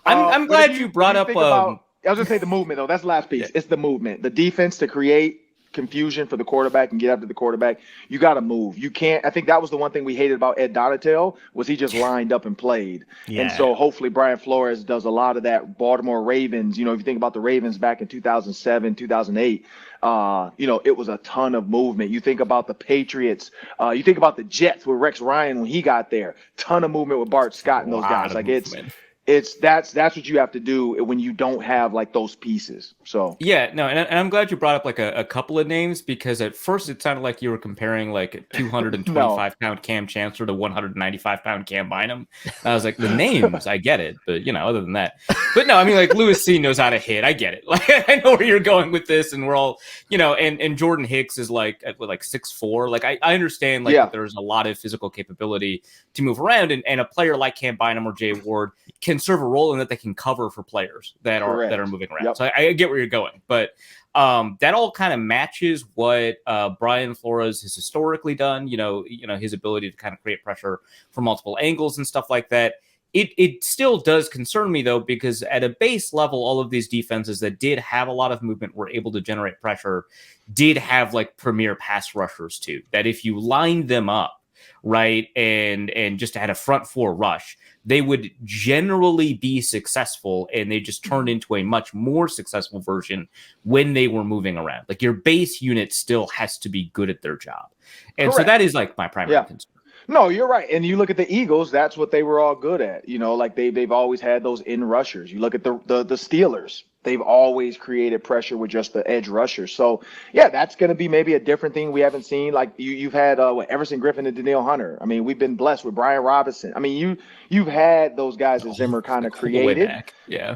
I'm glad you brought up. I was gonna say the movement though. That's the last piece. Yeah. It's the movement, the defense to create confusion for the quarterback and get after the quarterback. You got to move. You can't. I think that was the one thing we hated about Ed Donatel was he just lined up and played. Yeah. And so hopefully Brian Flores does a lot of that. Baltimore Ravens. You know, if you think about the Ravens back in 2007, 2008. It was a ton of movement. You think about the Patriots. You think about the Jets with Rex Ryan when he got there. Ton of movement with Bart Scott and those guys. Like movement. That's what you have to do when you don't have like those pieces. So yeah, no, and I'm glad you brought up like a couple of names because at first it sounded like you were comparing like 225-pound Cam Chancellor to 195-pound Cam Bynum. And I was like, the names, I get it, but other than that, but no, I mean like Lewis C knows how to hit. I get it. Like I know where you're going with this, and we're all and Jordan Hicks is like 6'4". Like I understand that there's a lot of physical capability to move around, and a player like Cam Bynum or Jay Ward can serve a role in that they can cover for players that are moving around. Yep. So I get where you're going, but that all kind of matches what Brian Flores has historically done. His ability to kind of create pressure from multiple angles and stuff like that. It still does concern me though, because at a base level, all of these defenses that did have a lot of movement were able to generate pressure, did have like premier pass rushers too. That if you lined them up right and just had a front 4 rush, they would generally be successful, and they just turned into a much more successful version when they were moving around. Like your base unit still has to be good at their job. And so that is like my primary concern. No, you're right. And you look at the Eagles, that's what they were all good at. Like they've always had those in rushers. You look at the Steelers, they've always created pressure with just the edge rushers. So yeah, that's going to be maybe a different thing we haven't seen. Like you've had Everson Griffin and Danielle Hunter. I mean, we've been blessed with Brian Robinson. I mean, you've had those guys that Zimmer kind of created. Yeah.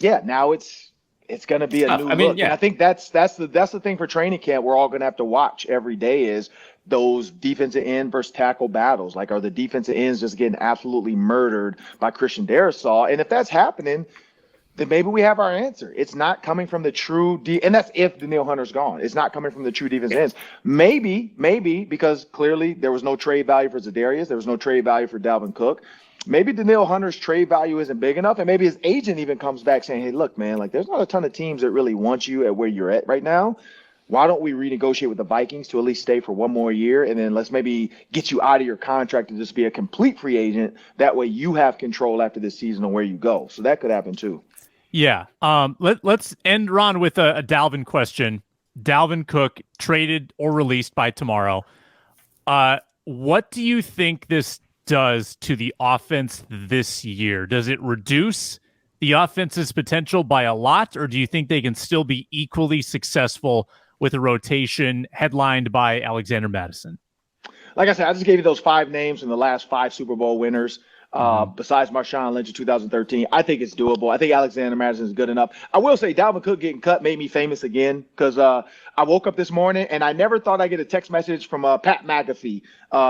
Now it's going to be a new look. Yeah. And I think that's the thing for training camp we're all going to have to watch every day is those defensive end versus tackle battles. Like, are the defensive ends just getting absolutely murdered by Christian Darrisaw? And if that's happening, then maybe we have our answer. It's not coming from the true and that's if Danielle Hunter's gone. It's not coming from the true defensive ends. Maybe because clearly there was no trade value for Za'Darius. There was no trade value for Dalvin Cook. Maybe Danielle Hunter's trade value isn't big enough, and maybe his agent even comes back saying, hey, look, man, like there's not a ton of teams that really want you at where you're at right now. Why don't we renegotiate with the Vikings to at least stay for one more year, and then let's maybe get you out of your contract and just be a complete free agent. That way you have control after this season on where you go. So that could happen too. Yeah. Let's end, Ron, with a Dalvin question. Dalvin Cook traded or released by tomorrow. What do you think this does to the offense this year? Does it reduce the offense's potential by a lot, or do you think they can still be equally successful with a rotation headlined by Alexander Mattison? Like I said, I just gave you those 5 names from the last 5 Super Bowl winners. Besides Marshawn Lynch in 2013, I think it's doable. I think Alexander Madison is good enough. I will say Dalvin Cook getting cut made me famous again because I woke up this morning and I never thought I'd get a text message from Pat McAfee.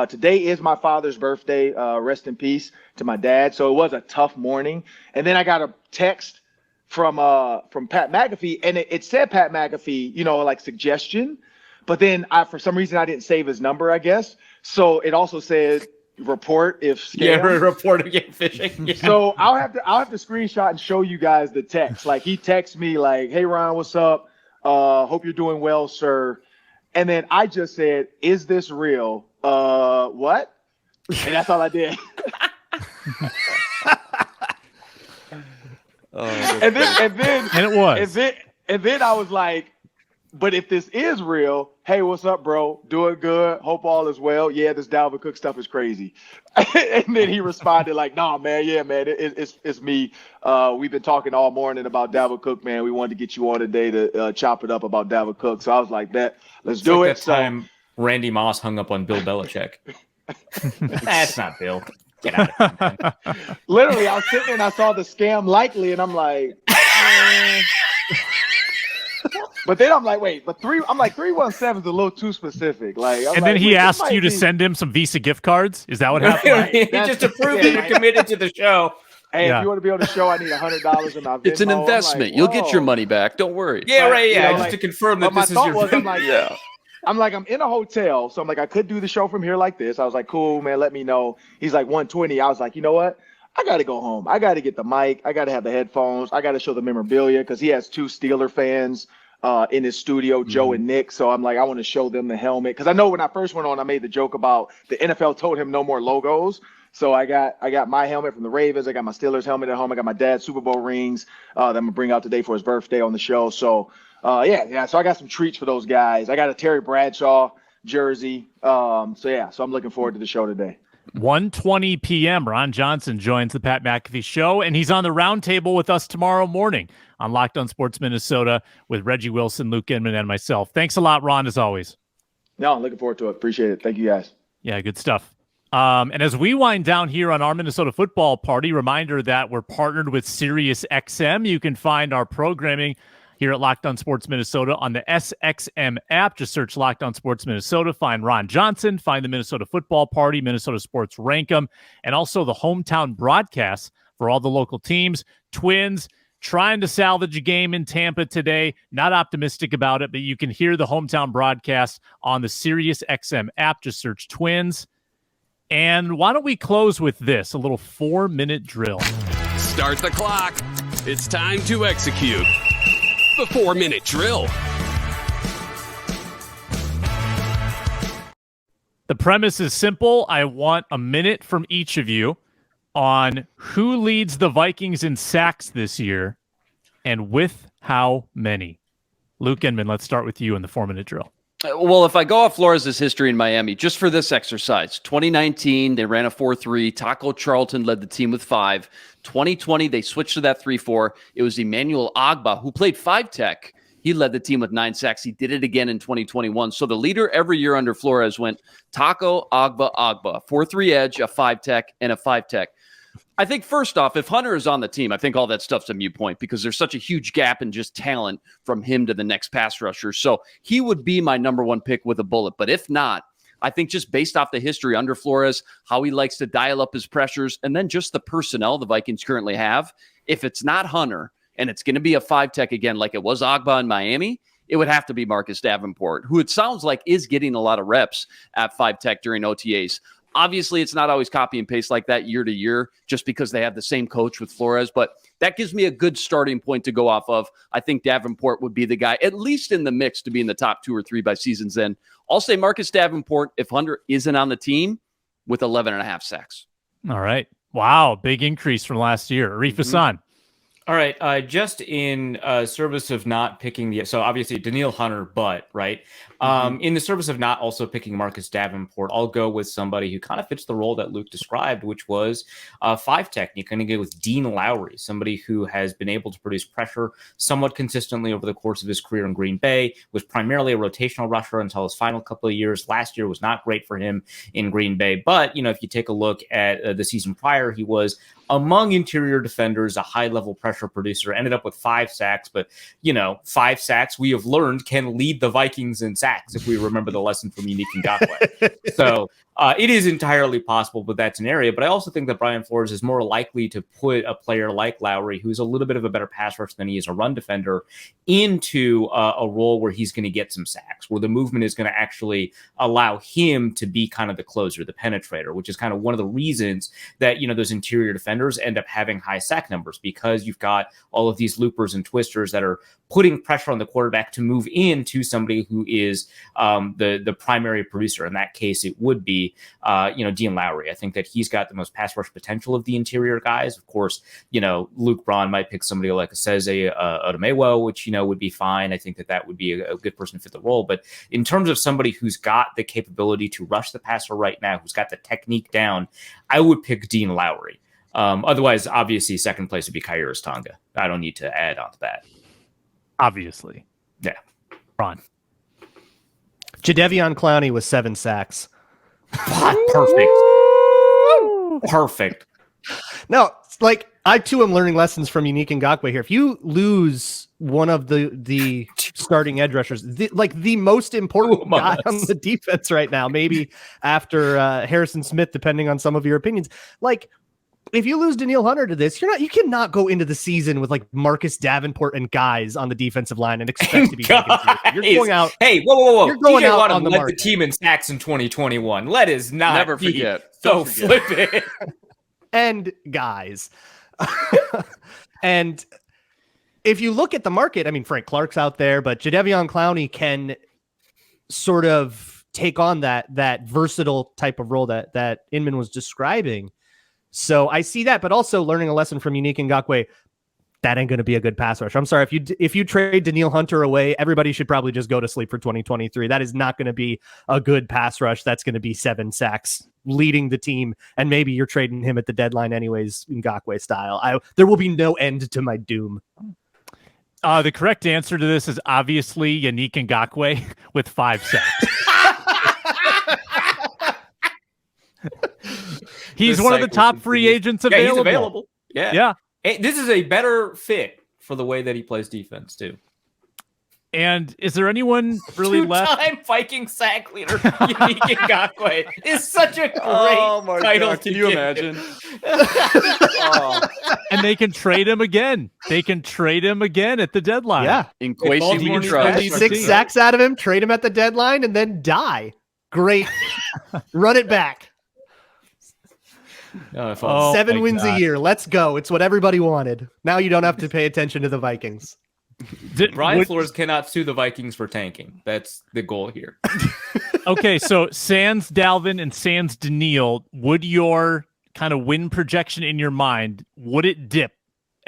Today is my father's birthday. Rest in peace to my dad. So it was a tough morning. And then I got a text from Pat McAfee, and it said Pat McAfee, like suggestion. But then for some reason I didn't save his number, I guess. So it also said report if scam. Yeah, report again phishing. Yeah. So I'll have to screenshot and show you guys the text. Like he texts me like, "Hey Ron, what's up? Hope you're doing well, sir." And then I just said, "Is this real? What?" And that's all I did. And it was. And then I was like, but if this is real, hey, what's up, bro? Doing good. Hope all is well. Yeah, this Dalvin Cook stuff is crazy. And then he responded like, nah, man. Yeah, man. It's me. We've been talking all morning about Dalvin Cook, man. We wanted to get you on today to chop it up about Dalvin Cook. So I was like, let's do it. That time Randy Moss hung up on Bill Belichick. That's not Bill. Get out of here. Literally, I was sitting there and I saw the scam likely, and I'm like, but then I'm like, wait, but 317 is a little too specific. And then he asked you to send him some Visa gift cards. Is that what happened? He just to prove that you're committed to the show. Hey, if you want to be on the show, I need $100 in my Venmo. It's an investment. You'll get your money back. Don't worry. Yeah, right. Yeah, just to confirm that this is your. I'm in a hotel, so I'm like, I could do the show from here like this. I was like, cool, man, let me know. He's like 120. I was like, you know what? I got to go home. I got to get the mic. I got to have the headphones. I got to show the memorabilia because he has 2 Steeler fans in his studio, Joe and Nick. So I'm like, I want to show them the helmet because I know when I first went on, I made the joke about the NFL told him no more logos. So I got my helmet from the Ravens. I got my Steelers helmet at home. I got my dad's Super Bowl rings that I'm gonna bring out today for his birthday on the show. So so I got some treats for those guys. I got a Terry Bradshaw jersey. So I'm looking forward to the show today. 1:20 p.m. Ron Johnson joins the Pat McAfee Show, and he's on the roundtable with us tomorrow morning on Locked On Sports Minnesota with Reggie Wilson, Luke Inman, and myself. Thanks a lot, Ron, as always. No, I'm looking forward to it. Appreciate it. Thank you, guys. Yeah, good stuff. And as we wind down here on our Minnesota Football Party, reminder that we're partnered with SiriusXM. You can find our programming here at Locked On Sports Minnesota on the SXM app. Just search Locked On Sports Minnesota. Find Ron Johnson. Find the Minnesota Football Party, Minnesota Sports Rankum, and also the hometown broadcasts for all the local teams. Twins trying to salvage a game in Tampa today. Not optimistic about it, but you can hear the hometown broadcast on the SiriusXM app. Just search Twins. And why don't we close with this, a little 4-minute drill. Start the clock. It's time to execute the 4-minute drill. The premise is simple. I want a minute from each of you on who leads the Vikings in sacks this year and with how many. Luke Inman, let's start with you in the 4-minute drill. Well, if I go off Flores' history in Miami, just for this exercise, 2019, they ran a 4-3. Taco Charlton led the team with 5. 2020, they switched to that 3-4. It was Emmanuel Ogbah, who played 5-tech. He led the team with 9 sacks. He did it again in 2021. So the leader every year under Flores went Taco, Ogbah, 4-3 edge, a 5-tech, and a 5-tech. I think first off, if Hunter is on the team, I think all that stuff's a moot point because there's such a huge gap in just talent from him to the next pass rusher. So he would be my number 1 pick with a bullet. But if not, I think just based off the history under Flores, how he likes to dial up his pressures, and then just the personnel the Vikings currently have, if it's not Hunter and it's going to be a 5-tech again like it was Ogbah in Miami, it would have to be Marcus Davenport, who it sounds like is getting a lot of reps at 5-tech during OTAs. Obviously, it's not always copy and paste like that year to year just because they have the same coach with Flores, but that gives me a good starting point to go off of. I think Davenport would be the guy, at least in the mix, to be in the top 2 or 3 by season's end. I'll say Marcus Davenport if Hunter isn't on the team with 11.5 sacks. All right. Wow, big increase from last year. Arif Hassan. All right, just in service of not picking so obviously Danielle Hunter, but right, in the service of not also picking Marcus Davenport, I'll go with somebody who kind of fits the role that Luke described, which was 5-tech. You're going to go with Dean Lowry, somebody who has been able to produce pressure somewhat consistently over the course of his career in Green Bay, was primarily a rotational rusher until his final couple of years. Last year was not great for him in Green Bay, but if you take a look at the season prior, he was among interior defenders, a high-level pressure producer, ended up with 5 sacks. But, 5 sacks, we have learned, can lead the Vikings in sacks, if we remember the lesson from Unique Ngakoue. So it is entirely possible with that scenario. But I also think that Brian Flores is more likely to put a player like Lowry, who's a little bit of a better pass rush than he is a run defender, into a role where he's going to get some sacks, where the movement is going to actually allow him to be kind of the closer, the penetrator, which is kind of one of the reasons that, those interior defenders end up having high sack numbers, because you've got all of these loopers and twisters that are putting pressure on the quarterback to move into somebody who is the primary producer. In that case, it would be, Dean Lowry. I think that he's got the most pass rush potential of the interior guys. Of course, Luke Braun might pick somebody like Seze Odomewo, which, would be fine. I think that would be a good person to fit the role. But in terms of somebody who's got the capability to rush the passer right now, who's got the technique down, I would pick Dean Lowry. Otherwise, obviously, second place would be Kairos Tonga. I don't need to add on to that. Obviously. Yeah. Ron. Jadeveon Clowney was 7 sacks. Perfect. Perfect. No, I too am learning lessons from Unique Ngakoue here. If you lose one of the starting edge rushers, the most important guy on the defense right now, maybe after Harrison Smith, depending on some of your opinions, if you lose Danielle Hunter to this, you cannot go into the season with Marcus Davenport and guys on the defensive line and expect to be You're going out. Hey, whoa. You're going DJ out Waddle on the led market. the team in sacks in 2021. Let us not Never forget. So flippant. And guys. And if you look at the market, I mean, Frank Clark's out there, but Jadeveon Clowney can sort of take on that versatile type of role that Inman was describing. So I see that, but also learning a lesson from Unique Ngakoue, that ain't going to be a good pass rush. I'm sorry, if you trade Danielle Hunter away, everybody should probably just go to sleep for 2023. That is not going to be a good pass rush. That's going to be 7 sacks leading the team, and maybe you're trading him at the deadline anyways, Ngakoue style. There will be no end to my doom. The correct answer to this is obviously Unique Ngakoue with 5 sacks. He's one of the top free agents available. Yeah, he's available. Yeah. Hey, this is a better fit for the way that he plays defense, too. And is there anyone really left? Two-time Viking sack leader, Unique Ngakoue, is such a great title. God, can you imagine? And they can trade him again. They can trade him again at the deadline. Yeah. In Kwesi we trust. 6 sacks out of him, trade him at the deadline, and then die. Great. Run it back. 7 wins a year. Let's go. It's what everybody wanted. Now you don't have to pay attention to the Vikings. Brian Flores cannot sue the Vikings for tanking. That's the goal here. Okay, so sans Dalvin and sans Danielle, would your kind of win projection in your mind, would it dip?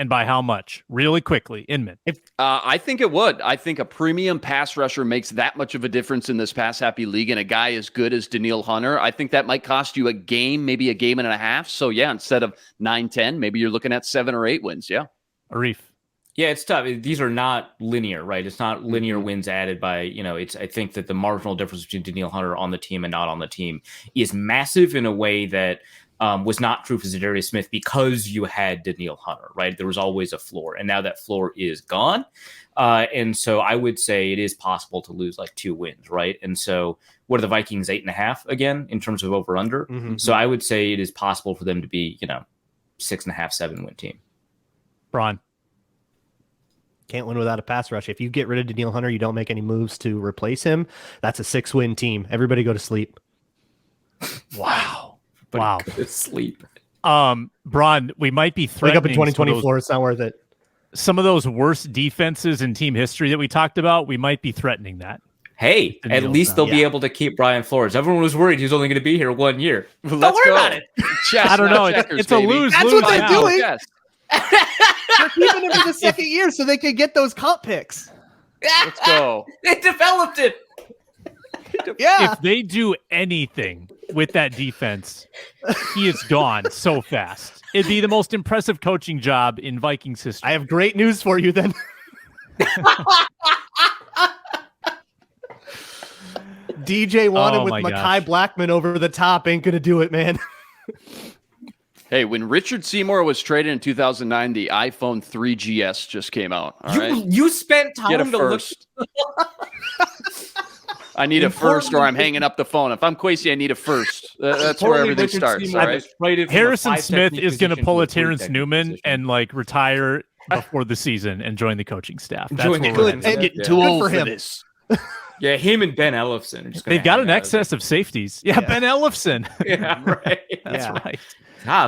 And by how much? Really quickly, Inman. I think it would. I think a premium pass rusher makes that much of a difference in this pass-happy league, and a guy as good as Danielle Hunter, I think that might cost you a game, maybe a game and a half. So, yeah, instead of 9-10, maybe you're looking at 7 or 8 wins, yeah. Arif. Yeah, it's tough. These are not linear, right? It's not linear wins added by, I think that the marginal difference between Danielle Hunter on the team and not on the team is massive in a way that was not true for Za'Darius Smith because you had Danielle Hunter, right? There was always a floor, and now that floor is gone. And so I would say it is possible to lose 2 wins, right? And so what are the Vikings, 8.5 again in terms of over under? Mm-hmm. So I would say it is possible for them to be, 6.5, 7 win team. Braun. Can't win without a pass rush. If you get rid of Danielle Hunter, you don't make any moves to replace him. That's a 6-win team. Everybody go to sleep. Wow. But wow. Sleep. Braun, we might be threatening. Wake up in 2024. It's not worth it. Some of those worst defenses in team history that we talked about, we might be threatening that. Hey, at least they'll be able to keep Brian Flores. Everyone was worried he was only going to be here 1 year. Don't worry about it. I don't know. It's a lose-lose. That's what they're doing. Yes. They're keeping him for the second year so they can get those comp picks. Let's go. They developed it. Yeah. If they do anything with that defense, he is gone so fast. It'd be the most impressive coaching job in Vikings history. I have great news for you then. DJ wanted with Mekhi Blackman over the top. Ain't going to do it, man. Hey, when Richard Seymour was traded in 2009, the iPhone 3GS just came out. All right? You spent time Get a to first. I need a first or I'm hanging up the phone. If I'm Kwesi, I need a first. That's where everything starts. All right? Harrison Smith is going to pull a Terrence Newman and like retire before the season and join the coaching staff. That's what we're and getting too old for this. Yeah, him and Ben Ellefson are just They've got an excess of safeties. Yeah, Ben Ellefson. Yeah, right. That's right.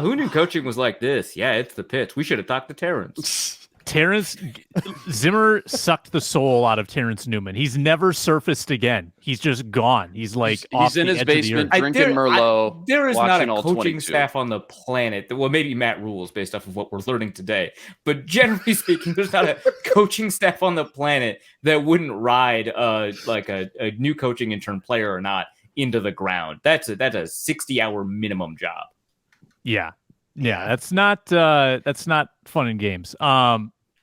Who knew coaching was like this? Yeah, it's the pitch. We should have talked to Terrence. Zimmer sucked the soul out of Terrence Newman. He's never surfaced again. He's just gone. He's like he's in his basement drinking Merlot. There is not a coaching 22. staff on the planet. Well, maybe Matt Rules based off of what we're learning today. But generally speaking, there's not a coaching staff on the planet that wouldn't ride like a new coaching intern player or not into the ground. That's a 60-hour minimum job. Yeah. That's not fun and games.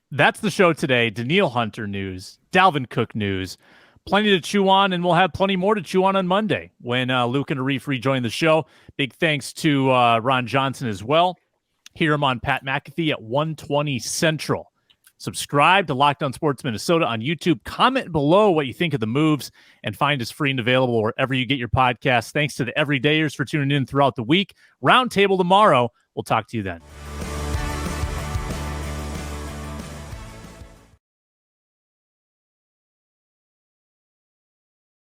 That's the show today. Danielle Hunter news, Dalvin Cook news, plenty to chew on, and we'll have plenty more to chew on Monday when Luke and Arif rejoin the show. Big thanks to Ron Johnson as well. Hear him on Pat McAfee at 1:20 Central. Subscribe to Locked On Sports Minnesota on YouTube. Comment below what you think of the moves, and find us free and available wherever you get your podcasts. Thanks to the everydayers for tuning in throughout the week. Roundtable tomorrow. We'll talk to you then.